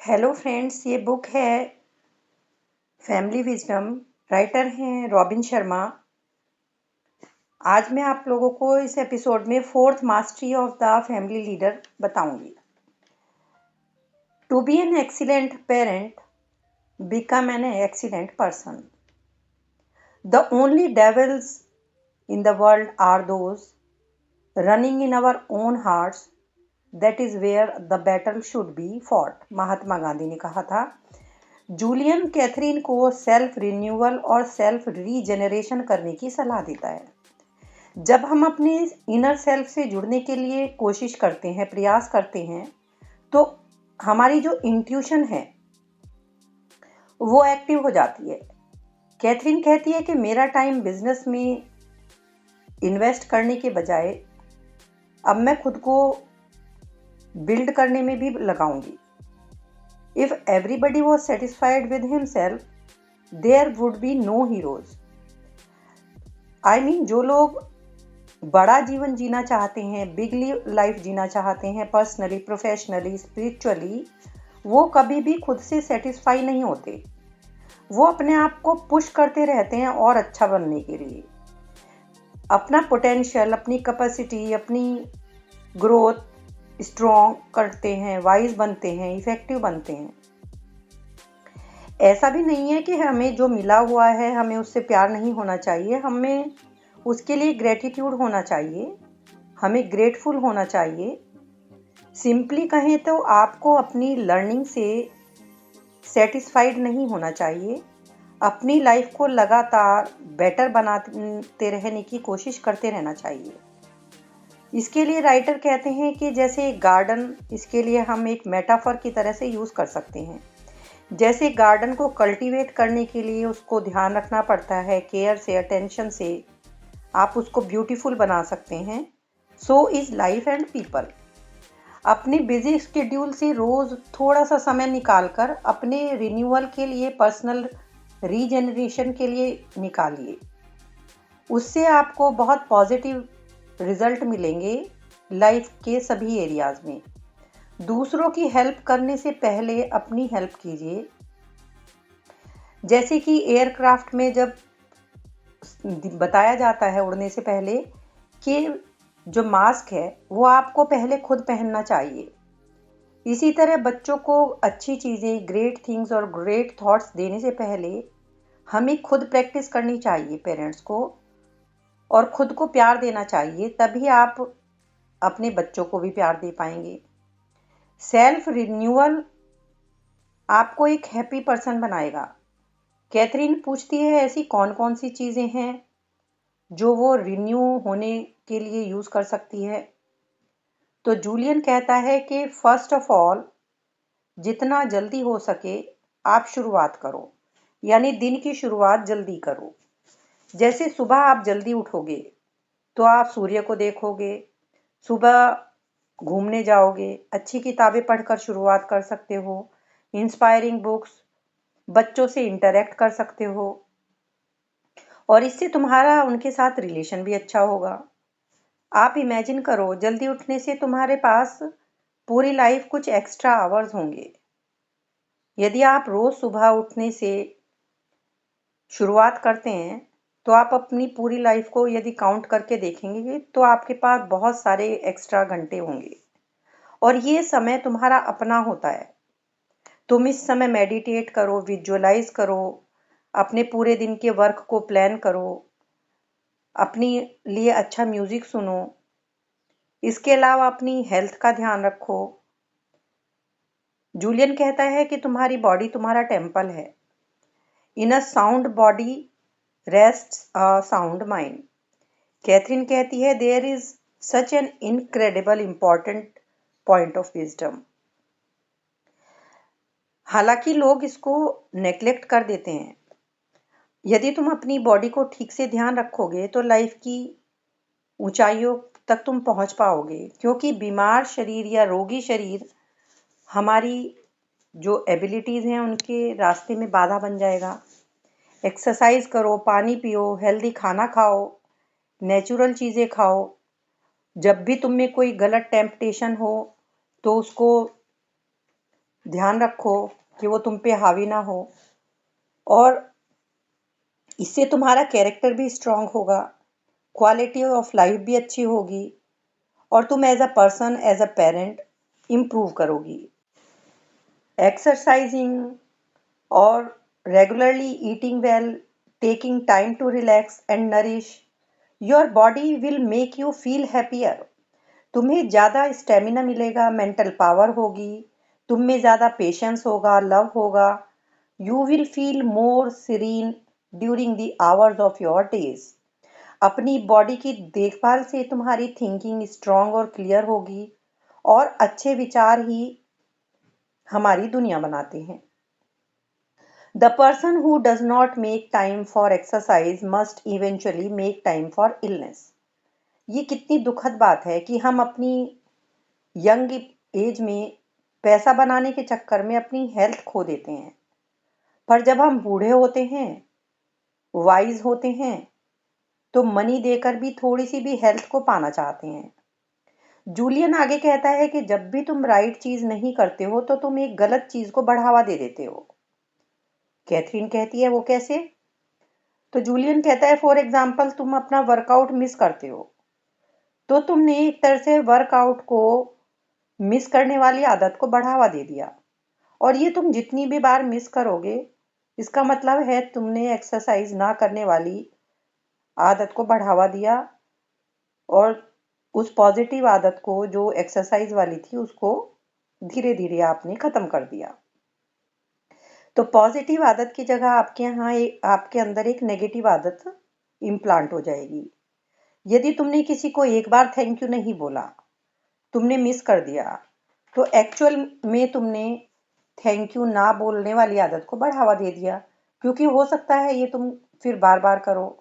Hello friends, ये book है family wisdom. Writer हैं रॉबिन शर्मा। आज मैं आप लोगों को इस एपिसोड में fourth mastery of the family leader बताऊंगी। To be an excellent parent, become an excellent person. The only devils in the world are those running in our own hearts, that is where the battle should be fought. Mahatma Gandhi ने कहा था। Julian Catherine को self renewal और self regeneration करने की सलाह देता है। जब हम अपने इनर सेल्फ से जुड़ने के लिए कोशिश करते हैं, प्रयास करते हैं, तो हमारी जो इंट्यूशन है वो एक्टिव हो जाती है। कैथरीन कहती है कि मेरा टाइम बिजनेस में इन्वेस्ट करने के बजाय अब मैं खुद को बिल्ड करने में भी लगाऊंगी। If everybody was satisfied with himself, there would be no heroes. I mean, जो लोग बड़ा जीवन जीना चाहते हैं, बिग लाइफ जीना चाहते हैं, पर्सनली, प्रोफेशनली, स्पिरिचुअली, वो कभी भी खुद से सेटिस्फाई नहीं होते। वो अपने आप को पुश करते रहते हैं और अच्छा बनने के लिए। अपना पोटेंशियल, अपनी कैपेसिटी, अपनी ग्रोथ स्ट्रॉन्ग करते हैं, वाइज बनते हैं, इफेक्टिव बनते हैं। ऐसा भी नहीं है कि हमें जो मिला हुआ है हमें उससे प्यार नहीं होना चाहिए। हमें उसके लिए ग्रेटिट्यूड होना चाहिए, हमें ग्रेटफुल होना चाहिए। सिंपली कहें तो आपको अपनी लर्निंग से सेटिस्फाइड नहीं होना चाहिए। अपनी लाइफ को लगातार बेटर बनाते रहने की कोशिश करते रहना चाहिए। इसके लिए राइटर कहते हैं कि जैसे एक गार्डन, इसके लिए हम एक मेटाफर की तरह से यूज़ कर सकते हैं। जैसे गार्डन को कल्टीवेट करने के लिए उसको ध्यान रखना पड़ता है, केयर से, अटेंशन से आप उसको ब्यूटीफुल बना सकते हैं। So is life and people. अपने बिजी शेड्यूल से रोज़ थोड़ा सा समय निकालकर अपने रिन्यूअल के लिए, पर्सनल रीजेनरेशन के लिए निकालिए। उससे आपको बहुत पॉजिटिव रिजल्ट मिलेंगे लाइफ के सभी एरियाज़ में। दूसरों की हेल्प करने से पहले अपनी हेल्प कीजिए। जैसे कि एयरक्राफ्ट में जब बताया जाता है उड़ने से पहले कि जो मास्क है वो आपको पहले खुद पहनना चाहिए। इसी तरह बच्चों को अच्छी चीज़ें, ग्रेट थिंग्स और ग्रेट थॉट्स देने से पहले हमें खुद प्रैक्टिस करनी चाहिए पेरेंट्स को, और खुद को प्यार देना चाहिए। तभी आप अपने बच्चों को भी प्यार दे पाएंगे। सेल्फ रिन्यूअल आपको एक हैप्पी पर्सन बनाएगा। कैथरीन पूछती है ऐसी कौन कौन सी चीज़ें हैं जो वो रिन्यू होने के लिए यूज़ कर सकती है। तो जूलियन कहता है कि फर्स्ट ऑफ ऑल, जितना जल्दी हो सके आप शुरुआत करो, यानी दिन की शुरुआत जल्दी करो। जैसे सुबह आप जल्दी उठोगे तो आप सूर्य को देखोगे, सुबह घूमने जाओगे, अच्छी किताबें पढ़कर शुरुआत कर सकते हो, इंस्पायरिंग बुक्स, बच्चों से इंटरेक्ट कर सकते हो, और इससे तुम्हारा उनके साथ रिलेशन भी अच्छा होगा। आप इमेजिन करो, जल्दी उठने से तुम्हारे पास पूरी लाइफ कुछ एक्स्ट्रा आवर्स होंगे। यदि आप रोज़ सुबह उठने से शुरुआत करते हैं तो आप अपनी पूरी लाइफ को यदि काउंट करके देखेंगे तो आपके पास बहुत सारे एक्स्ट्रा घंटे होंगे, और ये समय तुम्हारा अपना होता है। तुम इस समय मेडिटेट करो, विजुअलाइज करो, अपने पूरे दिन के वर्क को प्लान करो, अपनी लिए अच्छा म्यूज़िक सुनो। इसके अलावा अपनी हेल्थ का ध्यान रखो। जूलियन कहता है कि तुम्हारी बॉडी तुम्हारा टेम्पल है। In a sound body rest a sound mind. Catherine कहती है there is such an incredible important point of wisdom. हालांकि लोग इसको नेग्लेक्ट कर देते हैं। यदि तुम अपनी बॉडी को ठीक से ध्यान रखोगे तो लाइफ की ऊंचाइयों तक तुम पहुंच पाओगे, क्योंकि बीमार शरीर या रोगी शरीर हमारी जो एबिलिटीज़ हैं उनके रास्ते में बाधा बन जाएगा। एक्सरसाइज करो, पानी पियो, हेल्दी खाना खाओ, नेचुरल चीज़ें खाओ। जब भी तुम में कोई गलत टेम्पटेशन हो तो उसको ध्यान रखो कि वो तुम पे हावी ना हो, और इससे तुम्हारा कैरेक्टर भी स्ट्रांग होगा, क्वालिटी ऑफ लाइफ भी अच्छी होगी, और तुम as a person, as a parent improve करोगी। एक्सरसाइजिंग और regularly eating well, taking time to relax and nourish your body will make you feel happier. तुम्हें ज़्यादा स्टेमिना मिलेगा, मेंटल पावर होगी, तुम में ज़्यादा पेशेंस होगा, लव होगा। You will feel more serene during the hours of your days. अपनी बॉडी की देखभाल से तुम्हारी थिंकिंग स्ट्रांग और क्लियर होगी, और अच्छे विचार ही हमारी दुनिया बनाते हैं। The person who does not make time for exercise must eventually make time for illness. ये कितनी दुखद बात है कि हम अपनी यंग एज में पैसा बनाने के चक्कर में अपनी हेल्थ खो देते हैं, पर जब हम बूढ़े होते हैं, वाइज होते हैं, तो मनी देकर भी थोड़ी सी भी हेल्थ को पाना चाहते हैं। जूलियन आगे कहता है कि जब भी तुम राइट चीज नहीं करते हो तो तुम एक गलत चीज को बढ़ावा दे देते हो। कैथरीन कहती है वो कैसे? तो जूलियन कहता है फॉर एग्जाम्पल तुम अपना वर्कआउट मिस करते हो, तो तुमने एक तरह से वर्कआउट को मिस करने वाली आदत को बढ़ावा दे दिया, और ये तुम जितनी भी बार मिस करोगे, इसका मतलब है तुमने एक्सरसाइज ना करने वाली आदत को बढ़ावा दिया, और उस पॉजिटिव आदत को जो एक्सरसाइज वाली थी उसको धीरे धीरे आपने खत्म कर दिया। तो पॉजिटिव आदत की जगह आपके यहाँ आपके अंदर एक नेगेटिव आदत इम्प्लांट हो जाएगी। यदि तुमने किसी को एक बार थैंक यू नहीं बोला, तुमने मिस कर दिया, तो एक्चुअल में तुमने थैंक यू ना बोलने वाली आदत को बढ़ावा दे दिया, क्योंकि हो सकता है ये तुम फिर बार बार करो।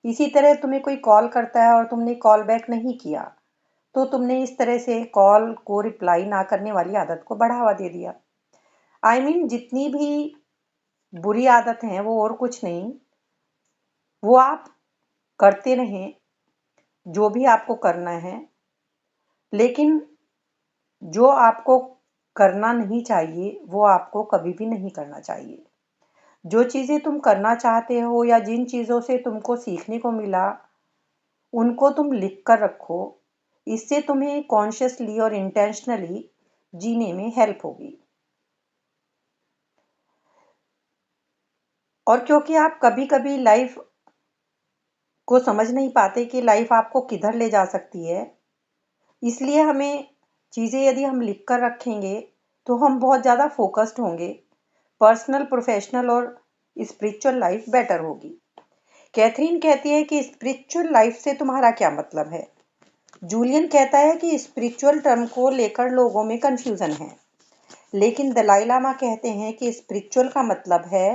इसी तरह तुम्हें कोई कॉल करता है और तुमने कॉल बैक नहीं किया, तो तुमने इस तरह से कॉल को रिप्लाई ना करने वाली आदत को बढ़ावा दे दिया। आई मीन जितनी भी बुरी आदत हैं वो और कुछ नहीं, वो आप करते रहें जो भी आपको करना है, लेकिन जो आपको करना नहीं चाहिए वो आपको कभी भी नहीं करना चाहिए। जो चीज़ें तुम करना चाहते हो या जिन चीज़ों से तुमको सीखने को मिला, उनको तुम लिख कर रखो। इससे तुम्हें कॉन्शियसली और इंटेंशनली जीने में हेल्प होगी। और क्योंकि आप कभी कभी लाइफ को समझ नहीं पाते कि लाइफ आपको किधर ले जा सकती है, इसलिए हमें चीज़ें यदि हम लिख कर रखेंगे तो हम बहुत ज़्यादा फोकस्ड होंगे। पर्सनल, प्रोफेशनल और स्पिरिचुअल लाइफ बेटर होगी। कैथरीन कहती है कि स्पिरिचुअल लाइफ से तुम्हारा क्या मतलब है? जूलियन कहता है कि स्पिरिचुअल टर्म को लेकर लोगों में कंफ्यूजन है, लेकिन दलाई लामा कहते हैं कि स्पिरिचुअल का मतलब है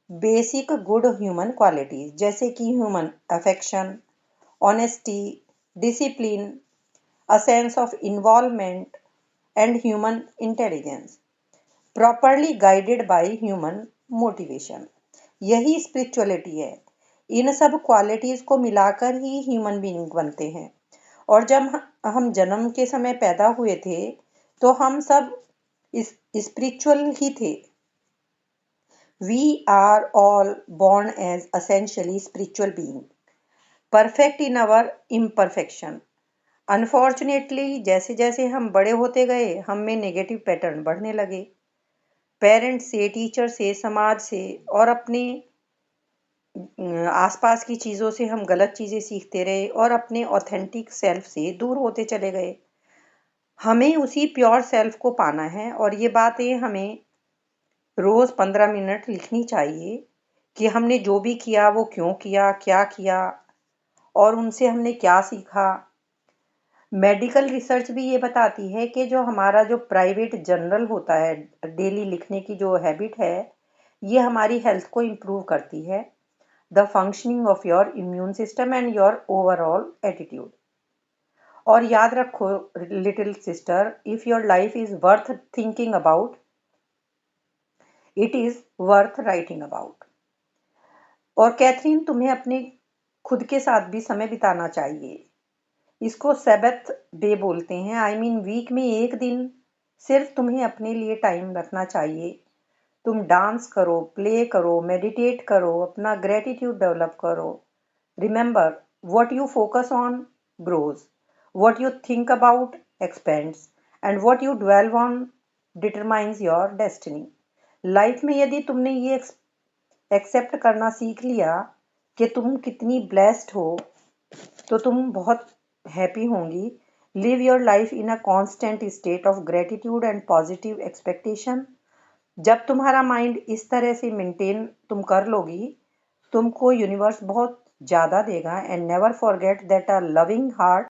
बेसिक गुड ह्यूमन क्वालिटीज, जैसे कि human affection, honesty, discipline, a sense of involvement and human intelligence, properly guided by human motivation। यही स्पिरिचुअलिटी है। इन सब क्वालिटीज को मिलाकर ही ह्यूमन बीइंग बनते हैं। और जब हम जन्म के समय पैदा हुए थे तो हम सब स्पिरिचुअल ही थे। We are all born as essentially spiritual being, perfect in our imperfection। Unfortunately जैसे जैसे हम बड़े होते गए, हम में नेगेटिव पैटर्न बढ़ने लगे। पेरेंट्स से, टीचर से, समाज से और अपने आसपास की चीज़ों से हम गलत चीज़ें सीखते रहे और अपने ऑथेंटिक सेल्फ से दूर होते चले गए। हमें उसी प्योर सेल्फ को पाना है, और ये बातें हमें रोज़ 15 मिनट लिखनी चाहिए कि हमने जो भी किया वो क्यों किया, क्या किया, और उनसे हमने क्या सीखा। मेडिकल रिसर्च भी ये बताती है कि जो हमारा जो प्राइवेट जर्नल होता है, डेली लिखने की जो हैबिट है, ये हमारी हेल्थ को इम्प्रूव करती है, the functioning of your immune system and your overall attitude. और याद रखो little sister, if your life is worth thinking about, it is worth writing about. और कैथरीन, तुम्हें अपने खुद के साथ भी समय बिताना चाहिए। इसको सैबथ डे बोलते हैं। आई मीन वीक में एक दिन सिर्फ तुम्हें अपने लिए टाइम रखना चाहिए। तुम डांस करो, प्ले करो, मेडिटेट करो, अपना ग्रेटिट्यूड डेवलप करो। Remember, what you focus on grows, what you think about expands, and what you dwell on determines your destiny. Life में यदि तुमने ये एक्सेप्ट करना सीख लिया कि तुम कितनी ब्लेस्ड हो, तो तुम बहुत हैप्पी होंगी। Live your life in a constant state of gratitude and positive expectation. जब तुम्हारा माइंड इस तरह से मेंटेन तुम कर लोगी, तुमको यूनिवर्स बहुत ज़्यादा देगा। And never forget that a loving heart